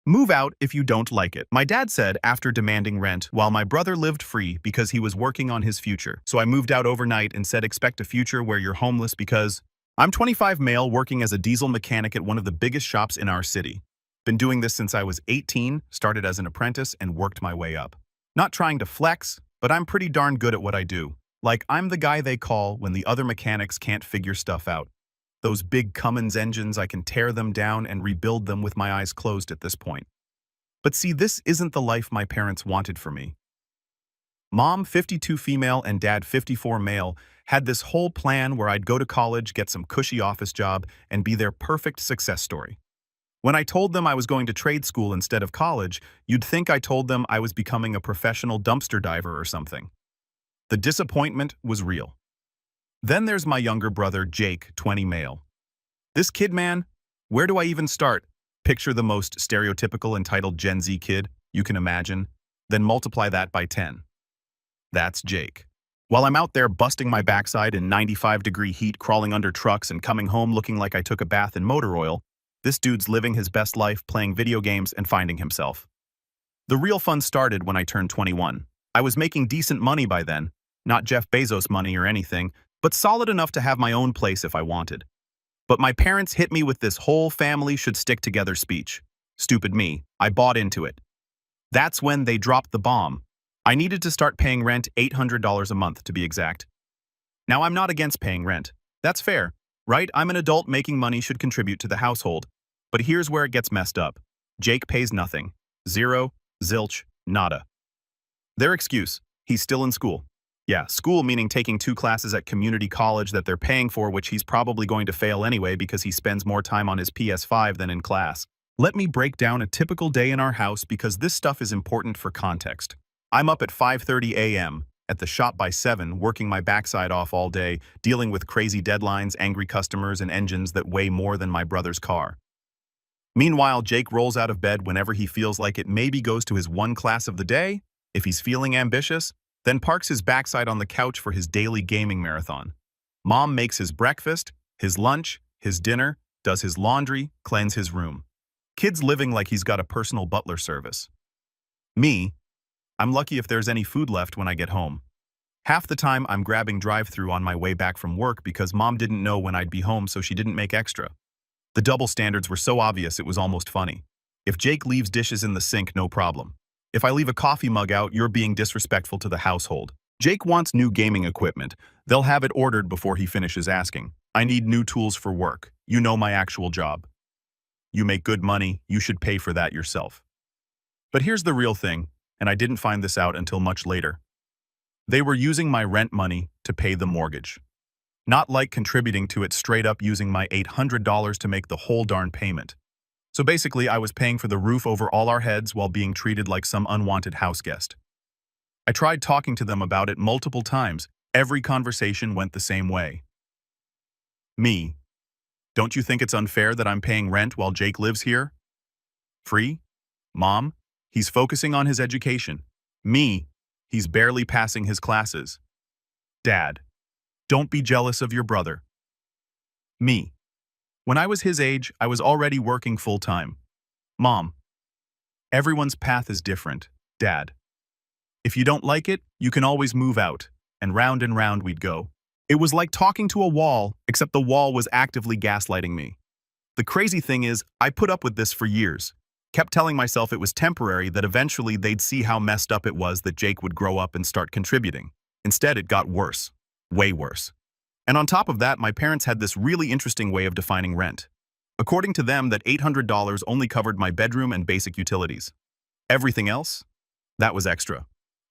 Move out if you don't like it, my dad said after demanding rent while my brother lived free because he was working on his future. So I moved out overnight and said expect a future where you're homeless because I'm 25 male working as a diesel mechanic at one of the biggest shops in our city. Been doing this since I was 18, started as an apprentice and worked my way up. Not trying to flex, but I'm pretty darn good at what I do. Like I'm the guy they call when the other mechanics can't figure stuff out. Those big Cummins engines, I can tear them down and rebuild them with my eyes closed at this point. But see, this isn't the life my parents wanted for me. Mom, 52 female, and Dad, 54 male, had this whole plan where I'd go to college, get some cushy office job, and be their perfect success story. When I told them I was going to trade school instead of college, you'd think I told them I was becoming a professional dumpster diver or something. The disappointment was real. Then there's my younger brother, Jake, 20 male. This kid, man, where do I even start? Picture the most stereotypical entitled Gen Z kid you can imagine, then multiply that by 10. That's Jake. While I'm out there busting my backside in 95-degree heat, crawling under trucks and coming home looking like I took a bath in motor oil, this dude's living his best life playing video games and finding himself. The real fun started when I turned 21. I was making decent money by then, not Jeff Bezos money or anything, but solid enough to have my own place if I wanted. But my parents hit me with this whole family should stick together speech. Stupid me, I bought into it. That's when they dropped the bomb. I needed to start paying rent, $800 a month to be exact. Now I'm not against paying rent. That's fair, right? I'm an adult making money should contribute to the household. But here's where it gets messed up. Jake pays nothing. Zero, zilch, nada. Their excuse, he's still in school. Yeah, school meaning taking 2 classes at community college that they're paying for, which he's probably going to fail anyway because he spends more time on his PS5 than in class. Let me break down a typical day in our house because this stuff is important for context. I'm up at 5:30 a.m., at the shop by 7, working my backside off all day, dealing with crazy deadlines, angry customers, and engines that weigh more than my brother's car. Meanwhile, Jake rolls out of bed whenever he feels like it, maybe goes to his one class of the day, if he's feeling ambitious, then parks his backside on the couch for his daily gaming marathon. Mom makes his breakfast, his lunch, his dinner, does his laundry, cleans his room. Kid's living like he's got a personal butler service. Me, I'm lucky if there's any food left when I get home. Half the time I'm grabbing drive-thru on my way back from work because Mom didn't know when I'd be home, so she didn't make extra. The double standards were so obvious it was almost funny. If Jake leaves dishes in the sink, no problem. If I leave a coffee mug out, you're being disrespectful to the household. Jake wants new gaming equipment. They'll have it ordered before he finishes asking. I need new tools for work. You know my actual job. You make good money, you should pay for that yourself. But here's the real thing, and I didn't find this out until much later. They were using my rent money to pay the mortgage. Not like contributing to it, straight up using my $800 to make the whole darn payment. So basically, I was paying for the roof over all our heads while being treated like some unwanted house guest. I tried talking to them about it multiple times. Every conversation went the same way. Me. Don't you think it's unfair that I'm paying rent while Jake lives here? Free? Mom, he's focusing on his education. Me, he's barely passing his classes. Dad, don't be jealous of your brother. Me. When I was his age, I was already working full-time. Mom, everyone's path is different. Dad, if you don't like it, you can always move out. And round we'd go. It was like talking to a wall, except the wall was actively gaslighting me. The crazy thing is, I put up with this for years. Kept telling myself it was temporary, that eventually they'd see how messed up it was, that Jake would grow up and start contributing. Instead, it got worse. Way worse. And on top of that, my parents had this really interesting way of defining rent. According to them, that $800 only covered my bedroom and basic utilities. Everything else? That was extra.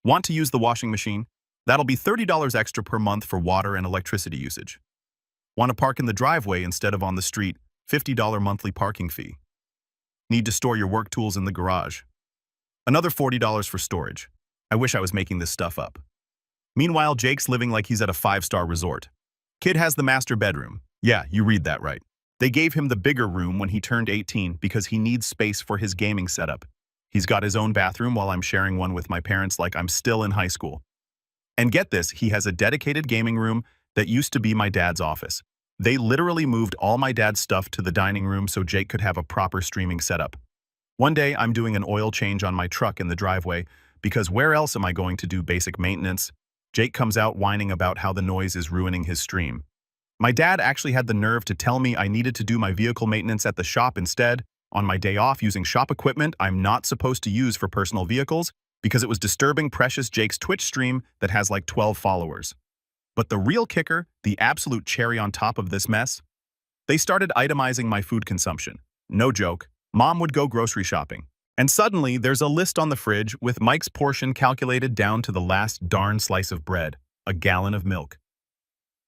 Want to use the washing machine? That'll be $30 extra per month for water and electricity usage. Want to park in the driveway instead of on the street? $50 monthly parking fee. Need to store your work tools in the garage. Another $40 for storage. I wish I was making this stuff up. Meanwhile, Jake's living like he's at a 5-star resort. Kid has the master bedroom. Yeah, you read that right. They gave him the bigger room when he turned 18 because he needs space for his gaming setup. He's got his own bathroom while I'm sharing one with my parents like I'm still in high school. And get this, he has a dedicated gaming room that used to be my dad's office. They literally moved all my dad's stuff to the dining room so Jake could have a proper streaming setup. One day, I'm doing an oil change on my truck in the driveway, because where else am I going to do basic maintenance? Jake comes out whining about how the noise is ruining his stream. My dad actually had the nerve to tell me I needed to do my vehicle maintenance at the shop instead, on my day off using shop equipment I'm not supposed to use for personal vehicles, because it was disturbing precious Jake's Twitch stream that has like 12 followers. But the real kicker, the absolute cherry on top of this mess, they started itemizing my food consumption. No joke, Mom would go grocery shopping. And suddenly, there's a list on the fridge with Mike's portion calculated down to the last darn slice of bread, a gallon of milk.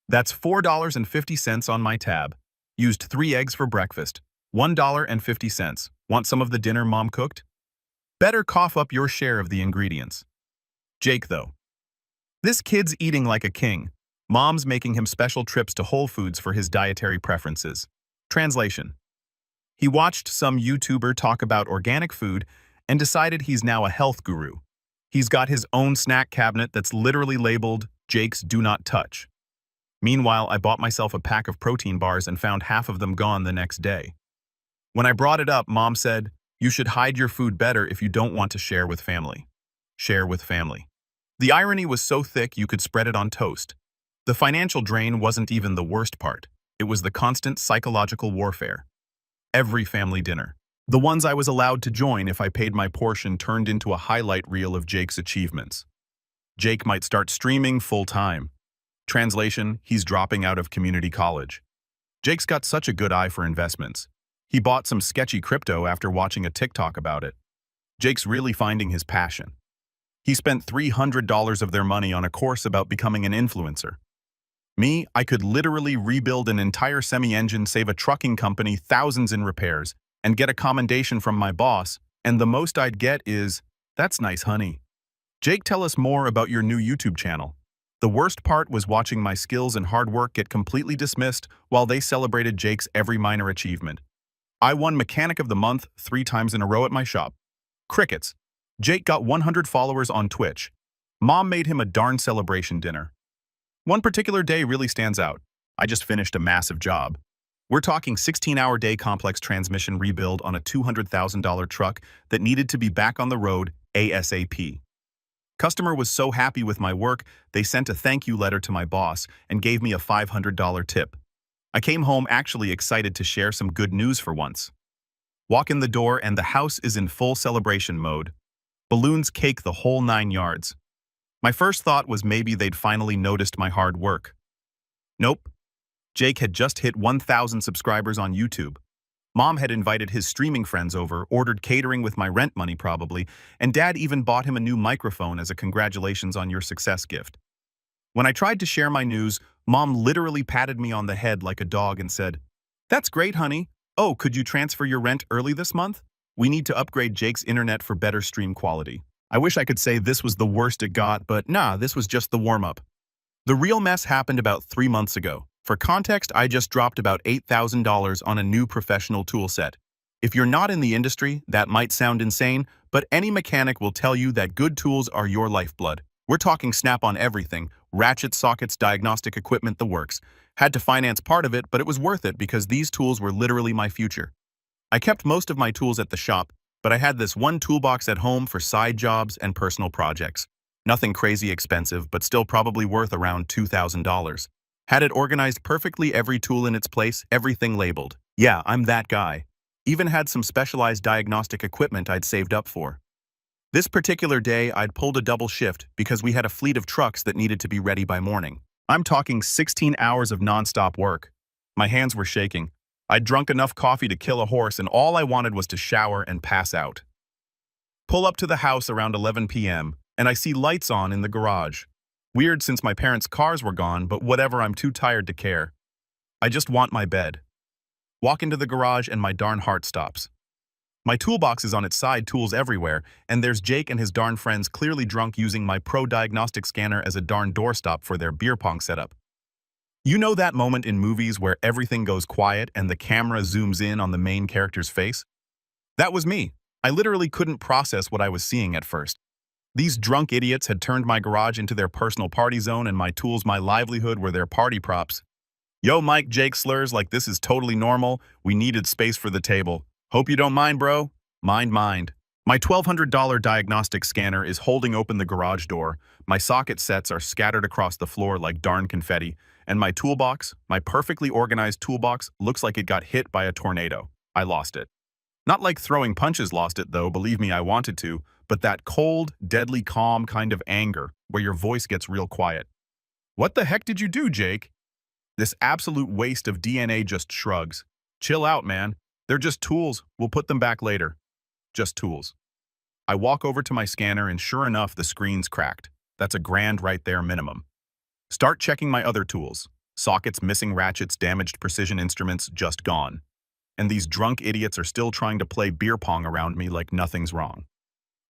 That's $4.50 on my tab. Used 3 eggs for breakfast, $1.50. Want some of the dinner Mom cooked? Better cough up your share of the ingredients. Jake, though. This kid's eating like a king. Mom's making him special trips to Whole Foods for his dietary preferences. Translation. He watched some YouTuber talk about organic food and decided he's now a health guru. He's got his own snack cabinet that's literally labeled, Jake's Do Not Touch. Meanwhile, I bought myself a pack of protein bars and found half of them gone the next day. When I brought it up, Mom said, "You should hide your food better if you don't want to share with family." Share with family. The irony was so thick you could spread it on toast. The financial drain wasn't even the worst part. It was the constant psychological warfare. Every family dinner. The ones I was allowed to join if I paid my portion turned into a highlight reel of Jake's achievements. Jake might start streaming full-time. Translation, he's dropping out of community college. Jake's got such a good eye for investments. He bought some sketchy crypto after watching a TikTok about it. Jake's really finding his passion. He spent $300 of their money on a course about becoming an influencer. Me, I could literally rebuild an entire semi-engine, save a trucking company thousands in repairs, and get a commendation from my boss, and the most I'd get is, "That's nice, honey." Jake, tell us more about your new YouTube channel. The worst part was watching my skills and hard work get completely dismissed while they celebrated Jake's every minor achievement. I won Mechanic of the Month 3 times in a row at my shop. Crickets. Jake got 100 followers on Twitch. Mom made him a darn celebration dinner. One particular day really stands out. I just finished a massive job. We're talking 16-hour day complex transmission rebuild on a $200,000 truck that needed to be back on the road ASAP. Customer was so happy with my work, they sent a thank you letter to my boss and gave me a $500 tip. I came home actually excited to share some good news for once. Walk in the door and the house is in full celebration mode. Balloons, cake, the whole 9 yards. My first thought was maybe they'd finally noticed my hard work. Nope. Jake had just hit 1,000 subscribers on YouTube. Mom had invited his streaming friends over, ordered catering with my rent money probably, and Dad even bought him a new microphone as a congratulations on your success gift. When I tried to share my news, Mom literally patted me on the head like a dog and said, "That's great, honey. Oh, could you transfer your rent early this month? We need to upgrade Jake's internet for better stream quality." I wish I could say this was the worst it got, but nah, this was just the warm-up. The real mess happened about 3 months ago. For context, I just dropped about $8,000 on a new professional tool set. If you're not in the industry, that might sound insane, but any mechanic will tell you that good tools are your lifeblood. We're talking snap-on everything, ratchets, sockets, diagnostic equipment, the works. Had to finance part of it, but it was worth it because these tools were literally my future. I kept most of my tools at the shop, but I had this one toolbox at home for side jobs and personal projects. Nothing crazy expensive, but still probably worth around $2,000. Had it organized perfectly, every tool in its place, everything labeled. Yeah, I'm that guy. Even had some specialized diagnostic equipment I'd saved up for. This particular day, I'd pulled a double shift because we had a fleet of trucks that needed to be ready by morning. I'm talking 16 hours of nonstop work. My hands were shaking. I'd drunk enough coffee to kill a horse, and all I wanted was to shower and pass out. Pull up to the house around 11 p.m., and I see lights on in the garage. Weird since my parents' cars were gone, but whatever, I'm too tired to care. I just want my bed. Walk into the garage and my darn heart stops. My toolbox is on its side, tools everywhere, and there's Jake and his darn friends clearly drunk using my pro diagnostic scanner as a darn doorstop for their beer pong setup. You know that moment in movies where everything goes quiet and the camera zooms in on the main character's face? That was me. I literally couldn't process what I was seeing at first. These drunk idiots had turned my garage into their personal party zone, and my tools, my livelihood, were their party props. Yo, Mike, Jake slurs like this is totally normal. We needed space for the table. Hope you don't mind, bro. Mind. My $1,200 diagnostic scanner is holding open the garage door, my socket sets are scattered across the floor like darn confetti, and my toolbox, my perfectly organized toolbox, looks like it got hit by a tornado. I lost it. Not like throwing punches lost it though, believe me, I wanted to, but that cold, deadly calm kind of anger where your voice gets real quiet. What the heck did you do, Jake? This absolute waste of DNA just shrugs. Chill out, man. They're just tools. We'll put them back later. Just tools. I walk over to my scanner and sure enough, the screen's cracked. That's $1,000 right there minimum. Start checking my other tools. Sockets, missing ratchets, damaged precision instruments, just gone. And these drunk idiots are still trying to play beer pong around me like nothing's wrong.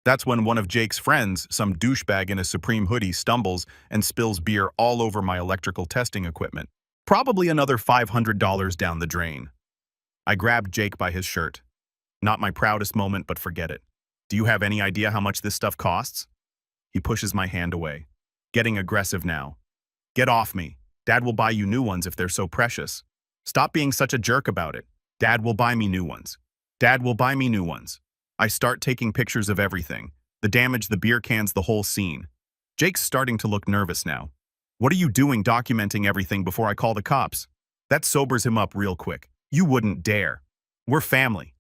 That's when one of Jake's friends, some douchebag in a Supreme hoodie, stumbles and spills beer all over my electrical testing equipment. Probably another $500 down the drain. I grabbed Jake by his shirt. Not my proudest moment, but forget it. Do you have any idea how much this stuff costs? He pushes my hand away. Getting aggressive now. Get off me. Dad will buy you new ones if they're so precious. Stop being such a jerk about it. Dad will buy me new ones. Dad will buy me new ones. I start taking pictures of everything. The damage, the beer cans, the whole scene. Jake's starting to look nervous now. What are you doing documenting everything before I call the cops? That sobers him up real quick. You wouldn't dare. We're family.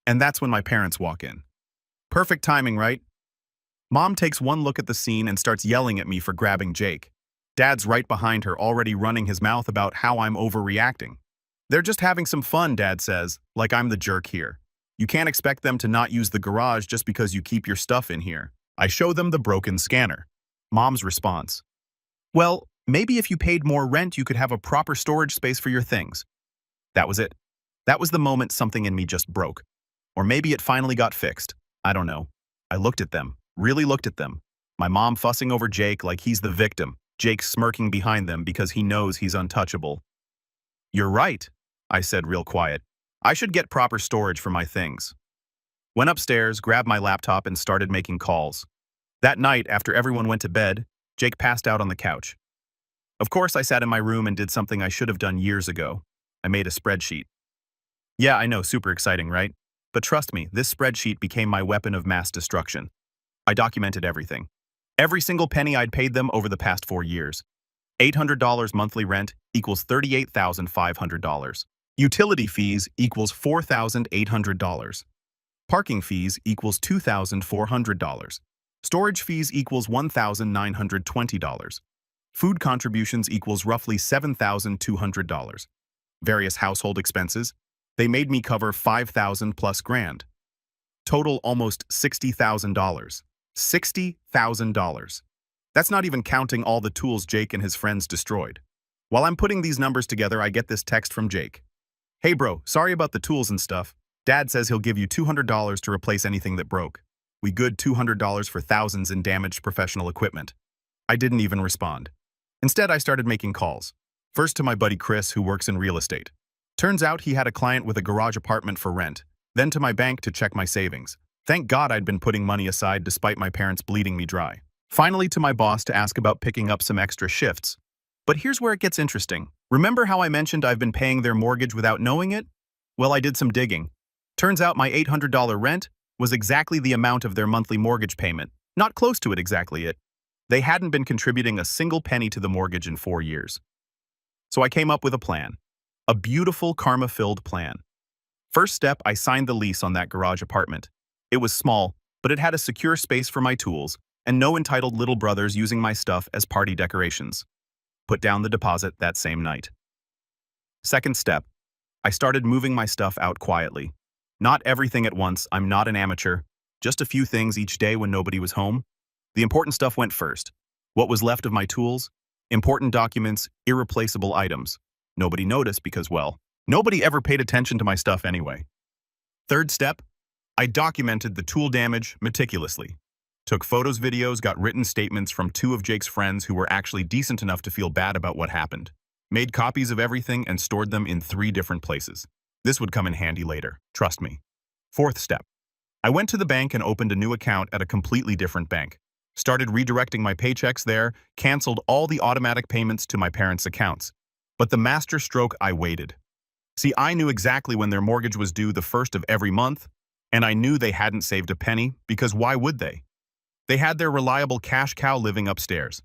And that's when my parents walk in. Perfect timing, right? Mom takes one look at the scene and starts yelling at me for grabbing Jake. Dad's right behind her, already running his mouth about how I'm overreacting. They're just having some fun, Dad says, like I'm the jerk here. You can't expect them to not use the garage just because you keep your stuff in here. I show them the broken scanner. Mom's response. Well, maybe if you paid more rent, you could have a proper storage space for your things. That was it. That was the moment something in me just broke. Or maybe it finally got fixed. I don't know. I looked at them, really looked at them. My mom fussing over Jake like he's the victim. Jake smirking behind them because he knows he's untouchable. You're right, I said real quiet. I should get proper storage for my things. Went upstairs, grabbed my laptop, and started making calls. That night, after everyone went to bed, Jake passed out on the couch. Of course, I sat in my room and did something I should have done years ago. I made a spreadsheet. Yeah, I know, super exciting, right? But trust me, this spreadsheet became my weapon of mass destruction. I documented everything. Every single penny I'd paid them over the past 4 years. $800 monthly rent equals $38,500. Utility fees equals $4,800. Parking fees equals $2,400. Storage fees equals $1,920. Food contributions equals roughly $7,200. Various household expenses, they made me cover $5,000 plus grand. Total almost $60,000. $60,000. That's not even counting all the tools Jake and his friends destroyed. While I'm putting these numbers together, I get this text from Jake. Hey bro, sorry about the tools and stuff. Dad says he'll give you $200 to replace anything that broke. We good $200 for thousands in damaged professional equipment. I didn't even respond. Instead, I started making calls. First to my buddy Chris, who works in real estate. Turns out he had a client with a garage apartment for rent. Then to my bank to check my savings. Thank God I'd been putting money aside despite my parents bleeding me dry. Finally to my boss to ask about picking up some extra shifts. But here's where it gets interesting. Remember how I mentioned I've been paying their mortgage without knowing it? Well, I did some digging. Turns out my $800 rent was exactly the amount of their monthly mortgage payment. Not close to it exactly it. They hadn't been contributing a single penny to the mortgage in 4 years. So I came up with a plan. A beautiful karma-filled plan. First step, I signed the lease on that garage apartment. It was small, but it had a secure space for my tools and no entitled little brothers using my stuff as party decorations. Put down the deposit that same night. Second step, I started moving my stuff out quietly. Not everything at once, I'm not an amateur. Just a few things each day when nobody was home. The important stuff went first. What was left of my tools? Important documents, irreplaceable items. Nobody noticed because, well, nobody ever paid attention to my stuff anyway. Third step, I documented the tool damage meticulously. Took photos, videos, got written statements from 2 of Jake's friends who were actually decent enough to feel bad about what happened. Made copies of everything and stored them in 3 different places. This would come in handy later, trust me. Fourth step, I went to the bank and opened a new account at a completely different bank. Started redirecting my paychecks there, canceled all the automatic payments to my parents' accounts. But the master stroke, I waited. See, I knew exactly when their mortgage was due the first of every month. And I knew they hadn't saved a penny, because why would they? They had their reliable cash cow living upstairs.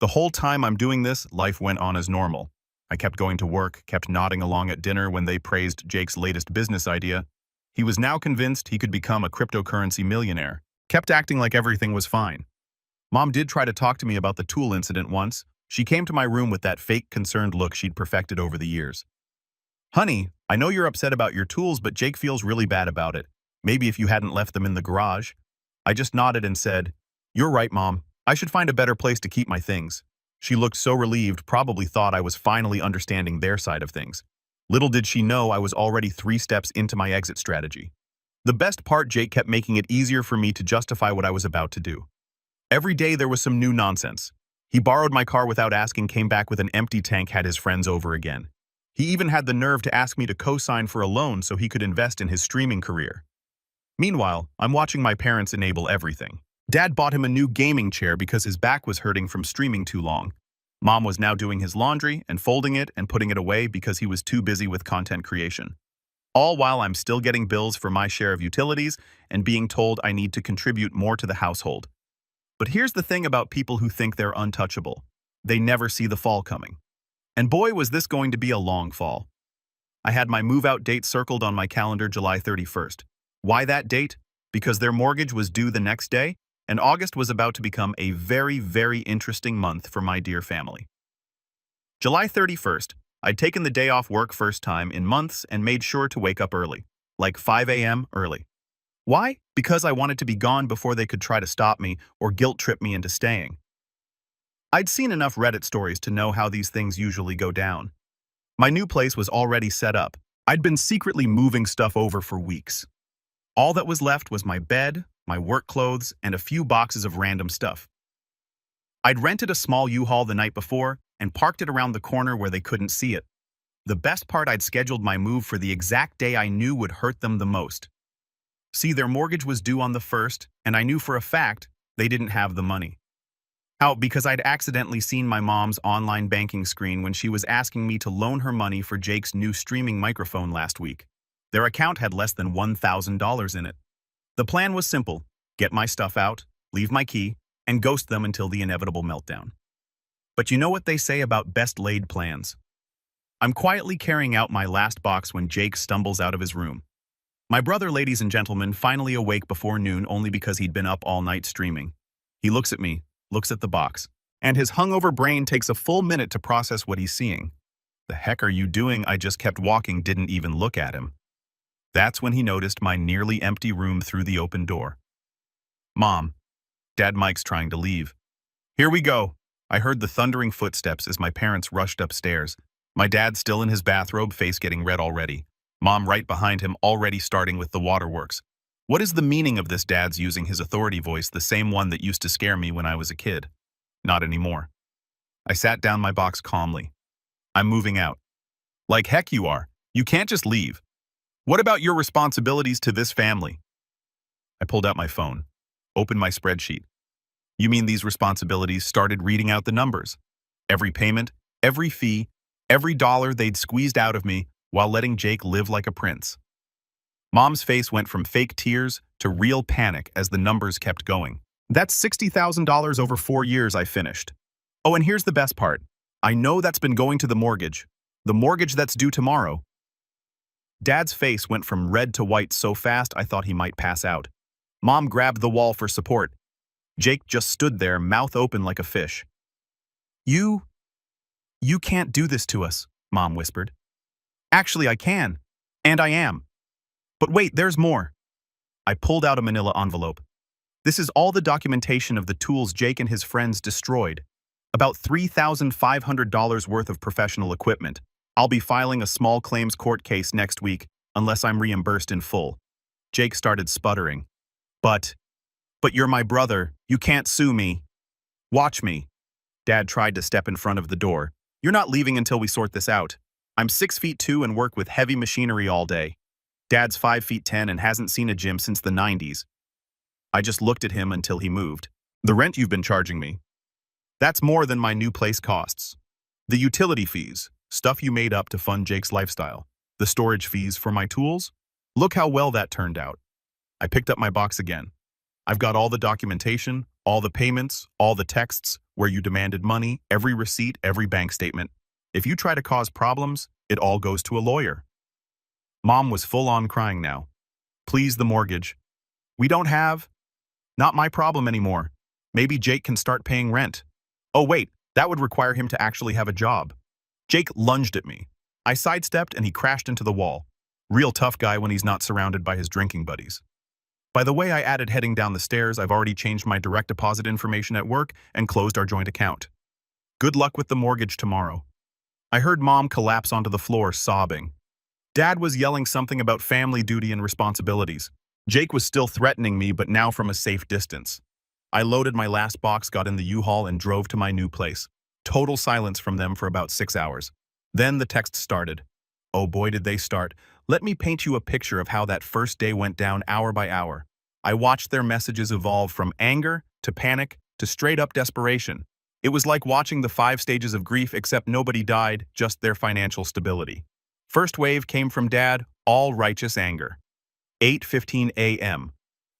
The whole time I'm doing this, life went on as normal. I kept going to work, kept nodding along at dinner when they praised Jake's latest business idea. He was now convinced he could become a cryptocurrency millionaire. Kept acting like everything was fine. Mom did try to talk to me about the tool incident once. She came to my room with that fake concerned look she'd perfected over the years. "Honey, I know you're upset about your tools, but Jake feels really bad about it. Maybe if you hadn't left them in the garage." I just nodded and said, "You're right, Mom. I should find a better place to keep my things." She looked so relieved, probably thought I was finally understanding their side of things. Little did she know I was already 3 steps into my exit strategy. The best part, Jake kept making it easier for me to justify what I was about to do. Every day there was some new nonsense. He borrowed my car without asking, came back with an empty tank, had his friends over again. He even had the nerve to ask me to co-sign for a loan so he could invest in his streaming career. Meanwhile, I'm watching my parents enable everything. Dad bought him a new gaming chair because his back was hurting from streaming too long. Mom was now doing his laundry and folding it and putting it away because he was too busy with content creation. All while I'm still getting bills for my share of utilities and being told I need to contribute more to the household. But here's the thing about people who think they're untouchable. They never see the fall coming. And boy, was this going to be a long fall. I had my move-out date circled on my calendar, July 31st. Why that date? Because their mortgage was due the next day, and August was about to become a very, very interesting month for my dear family. July 31st, I'd taken the day off work first time in months and made sure to wake up early, like 5 a.m. early. Why? Because I wanted to be gone before they could try to stop me or guilt-trip me into staying. I'd seen enough Reddit stories to know how these things usually go down. My new place was already set up. I'd been secretly moving stuff over for weeks. All that was left was my bed, my work clothes, and a few boxes of random stuff. I'd rented a small U-Haul the night before and parked it around the corner where they couldn't see it. The best part, I'd scheduled my move for the exact day I knew would hurt them the most. See, their mortgage was due on the 1st, and I knew for a fact they didn't have the money. How? Because I'd accidentally seen my mom's online banking screen when she was asking me to loan her money for Jake's new streaming microphone last week. Their account had less than $1,000 in it. The plan was simple: get my stuff out, leave my key, and ghost them until the inevitable meltdown. But you know what they say about best-laid plans. I'm quietly carrying out my last box when Jake stumbles out of his room. My brother, ladies and gentlemen, finally awake before noon only because he'd been up all night streaming. He looks at me, looks at the box, and his hungover brain takes a full minute to process what he's seeing. "The heck are you doing?" I just kept walking, didn't even look at him. That's when he noticed my nearly empty room through the open door. "Mom, Dad Mike's trying to leave." "Here we go." I heard the thundering footsteps as my parents rushed upstairs. My dad still in his bathrobe, face getting red already. Mom right behind him, already starting with the waterworks. What is the meaning of this? Dad's using his authority voice, the same one that used to scare me when I was a kid. Not anymore. I sat down my box calmly. "I'm moving out." "Like heck you are. You can't just leave. What about your responsibilities to this family?" I pulled out my phone, opened my spreadsheet. "You mean these responsibilities?" Started reading out the numbers. Every payment, every fee, every dollar they'd squeezed out of me while letting Jake live like a prince. Mom's face went from fake tears to real panic as the numbers kept going. "That's $60,000 over 4 years," I finished. "Oh, and here's the best part. I know that's been going to the mortgage that's due tomorrow." Dad's face went from red to white so fast I thought he might pass out. Mom grabbed the wall for support. Jake just stood there, mouth open like a fish. You can't do this to us," Mom whispered. "Actually, I can. And I am. But wait, there's more." I pulled out a manila envelope. "This is all the documentation of the tools Jake and his friends destroyed. About $3,500 worth of professional equipment. I'll be filing a small claims court case next week unless I'm reimbursed in full." Jake started sputtering. But you're my brother. You can't sue me." "Watch me." Dad tried to step in front of the door. "You're not leaving until we sort this out. I'm 6'2" and work with heavy machinery all day. Dad's 5'10" and hasn't seen a gym since the 90s. I just looked at him until he moved. "The rent you've been charging me. That's more than my new place costs. The utility fees, stuff you made up to fund Jake's lifestyle. The storage fees for my tools. Look how well that turned out. I picked up my box again. I've got all the documentation, all the payments, all the texts where you demanded money, every receipt, every bank statement. If you try to cause problems, it all goes to a lawyer. Mom was full on crying now. Please, the mortgage. We don't have. Not my problem anymore. Maybe Jake can start paying rent. Oh wait, that would require him to actually have a job. Jake lunged at me. I sidestepped and he crashed into the wall. Real tough guy when he's not surrounded by his drinking buddies. By the way I added heading down the stairs, I've already changed my direct deposit information at work and closed our joint account. Good luck with the mortgage tomorrow. I heard Mom collapse onto the floor, sobbing. Dad was yelling something about family duty and responsibilities. Jake was still threatening me, but now from a safe distance. I loaded my last box, got in the U-Haul, and drove to my new place. Total silence from them for about 6 hours. Then the texts started. Oh boy, did they start. Let me paint you a picture of how that first day went down hour by hour. I watched their messages evolve from anger to panic to straight-up desperation. It was like watching the 5 stages of grief, except nobody died, just their financial stability. First wave came from Dad, all righteous anger. 8:15 a.m.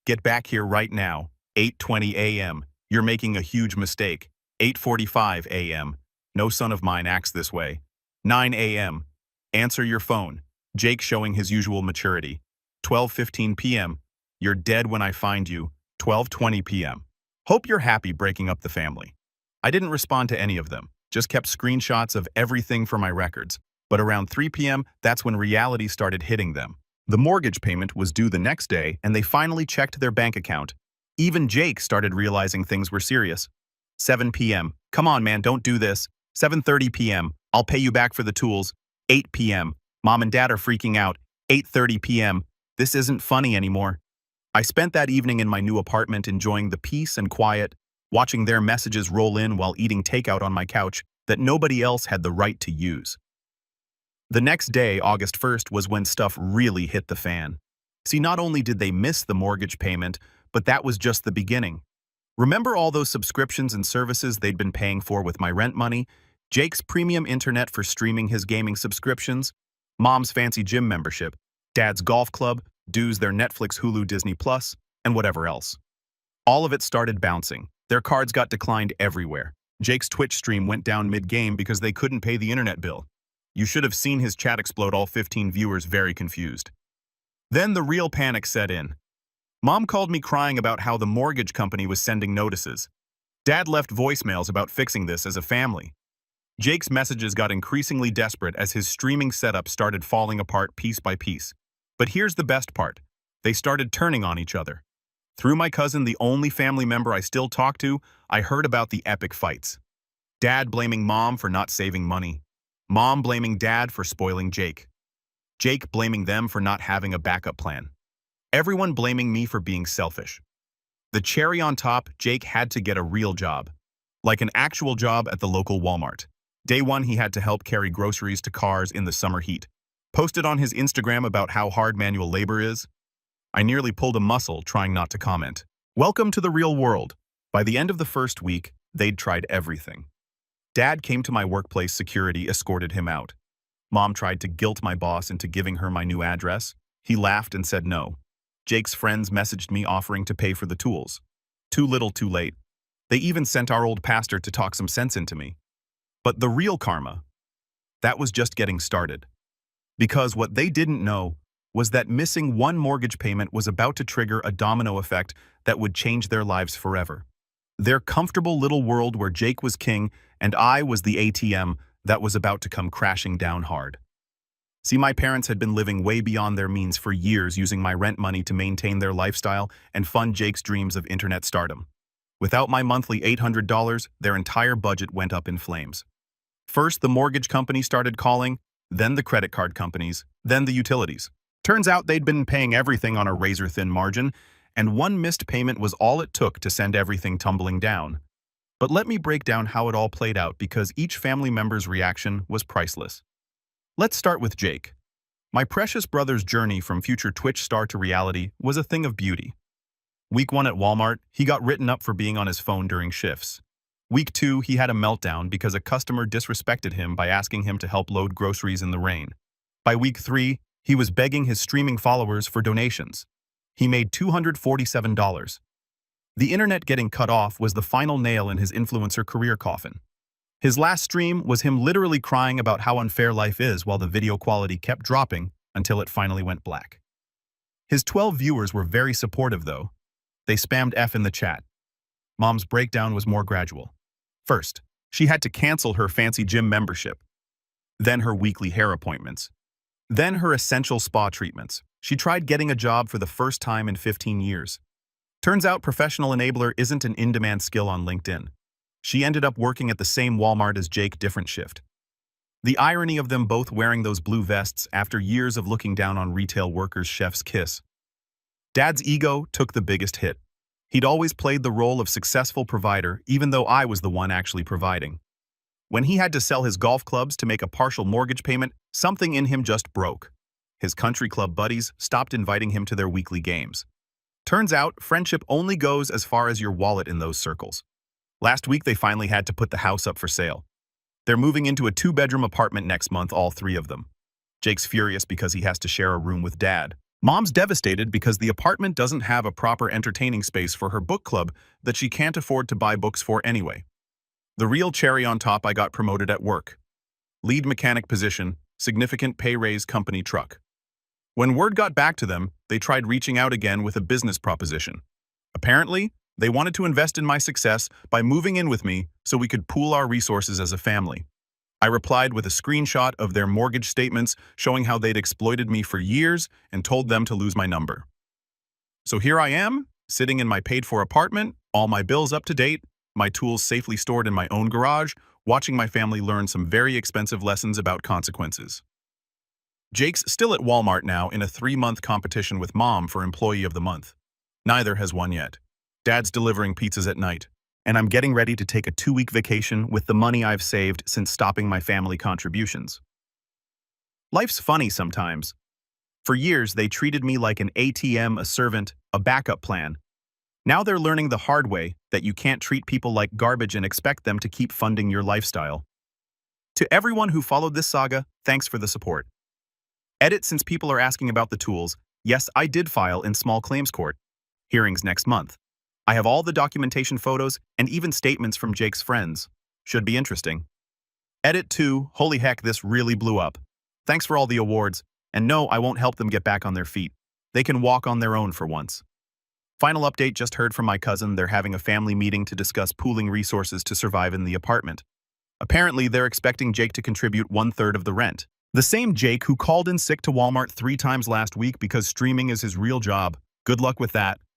Get back here right now. 8:20 a.m. You're making a huge mistake. 8:45 a.m. No son of mine acts this way. 9 a.m. Answer your phone. Jake showing his usual maturity. 12:15 p.m. You're dead when I find you. 12:20 p.m. Hope you're happy breaking up the family. I didn't respond to any of them, just kept screenshots of everything for my records. But around 3 p.m., that's when reality started hitting them. The mortgage payment was due the next day, and they finally checked their bank account. Even Jake started realizing things were serious. 7 p.m. Come on, man, don't do this. 7:30 p.m. I'll pay you back for the tools. 8 p.m. Mom and Dad are freaking out. 8:30 p.m. This isn't funny anymore. I spent that evening in my new apartment enjoying the peace and quiet, watching their messages roll in while eating takeout on my couch that nobody else had the right to use. The next day, August 1st, was when stuff really hit the fan. See, not only did they miss the mortgage payment, but that was just the beginning. Remember all those subscriptions and services they'd been paying for with my rent money? Jake's premium internet for streaming his gaming subscriptions, Mom's fancy gym membership, Dad's golf club, dues their Netflix, Hulu, Disney Plus, and whatever else. All of it started bouncing. Their cards got declined everywhere. Jake's Twitch stream went down mid-game because they couldn't pay the internet bill. You should have seen his chat explode, all 15 viewers very confused. Then the real panic set in. Mom called me crying about how the mortgage company was sending notices. Dad left voicemails about fixing this as a family. Jake's messages got increasingly desperate as his streaming setup started falling apart piece by piece. But here's the best part. They started turning on each other. Through my cousin, the only family member I still talk to, I heard about the epic fights. Dad blaming Mom for not saving money. Mom blaming Dad for spoiling Jake. Jake blaming them for not having a backup plan. Everyone blaming me for being selfish. The cherry on top, Jake had to get a real job. Like an actual job at the local Walmart. Day one, he had to help carry groceries to cars in the summer heat. Posted on his Instagram about how hard manual labor is. I nearly pulled a muscle trying not to comment. Welcome to the real world. By the end of the first week, they'd tried everything. Dad came to my workplace, security escorted him out. Mom tried to guilt my boss into giving her my new address. He laughed and said no. Jake's friends messaged me offering to pay for the tools. Too little, too late. They even sent our old pastor to talk some sense into me. But the real karma, that was just getting started. Because what they didn't know was that missing one mortgage payment was about to trigger a domino effect that would change their lives forever. Their comfortable little world where Jake was king and I was the ATM that was about to come crashing down hard. See, my parents had been living way beyond their means for years, using my rent money to maintain their lifestyle and fund Jake's dreams of internet stardom. Without my monthly $800, their entire budget went up in flames. First, the mortgage company started calling, then the credit card companies, then the utilities. Turns out they'd been paying everything on a razor-thin margin, and one missed payment was all it took to send everything tumbling down. But let me break down how it all played out, because each family member's reaction was priceless. Let's start with Jake. My precious brother's journey from future Twitch star to reality was a thing of beauty. Week 1 at Walmart, he got written up for being on his phone during shifts. Week 2, he had a meltdown because a customer disrespected him by asking him to help load groceries in the rain. By week 3, he was begging his streaming followers for donations. He made $247. The internet getting cut off was the final nail in his influencer career coffin. His last stream was him literally crying about how unfair life is while the video quality kept dropping until it finally went black. His 12 viewers were very supportive though. They spammed F in the chat. Mom's breakdown was more gradual. First, she had to cancel her fancy gym membership. Then her weekly hair appointments. Then her essential spa treatments. She tried getting a job for the first time in 15 years. Turns out professional enabler isn't an in-demand skill on LinkedIn. She ended up working at the same Walmart as Jake, different shift. The irony of them both wearing those blue vests after years of looking down on retail workers' chef's kiss. Dad's ego took the biggest hit. He'd always played the role of successful provider, even though I was the one actually providing. When he had to sell his golf clubs to make a partial mortgage payment, something in him just broke. His country club buddies stopped inviting him to their weekly games. Turns out, friendship only goes as far as your wallet in those circles. Last week, they finally had to put the house up for sale. They're moving into a 2-bedroom apartment next month, all 3 of them. Jake's furious because he has to share a room with Dad. Mom's devastated because the apartment doesn't have a proper entertaining space for her book club that she can't afford to buy books for anyway. The real cherry on top, I got promoted at work. Lead mechanic position, significant pay raise, company truck. When word got back to them, they tried reaching out again with a business proposition. Apparently, they wanted to invest in my success by moving in with me so we could pool our resources as a family. I replied with a screenshot of their mortgage statements showing how they'd exploited me for years and told them to lose my number. So here I am, sitting in my paid-for apartment, all my bills up to date, my tools safely stored in my own garage, watching my family learn some very expensive lessons about consequences. Jake's still at Walmart now in a 3-month competition with Mom for Employee of the Month. Neither has won yet. Dad's delivering pizzas at night, and I'm getting ready to take a 2-week vacation with the money I've saved since stopping my family contributions. Life's funny sometimes. For years, they treated me like an ATM, a servant, a backup plan. Now they're learning the hard way that you can't treat people like garbage and expect them to keep funding your lifestyle. To everyone who followed this saga, thanks for the support. Edit, since people are asking about the tools, yes, I did file in small claims court. Hearings next month. I have all the documentation, photos, and even statements from Jake's friends. Should be interesting. Edit 2, holy heck, this really blew up. Thanks for all the awards, and no, I won't help them get back on their feet. They can walk on their own for once. Final update, just heard from my cousin they're having a family meeting to discuss pooling resources to survive in the apartment. Apparently, they're expecting Jake to contribute 1/3 of the rent. The same Jake who called in sick to Walmart 3 times last week because streaming is his real job. Good luck with that.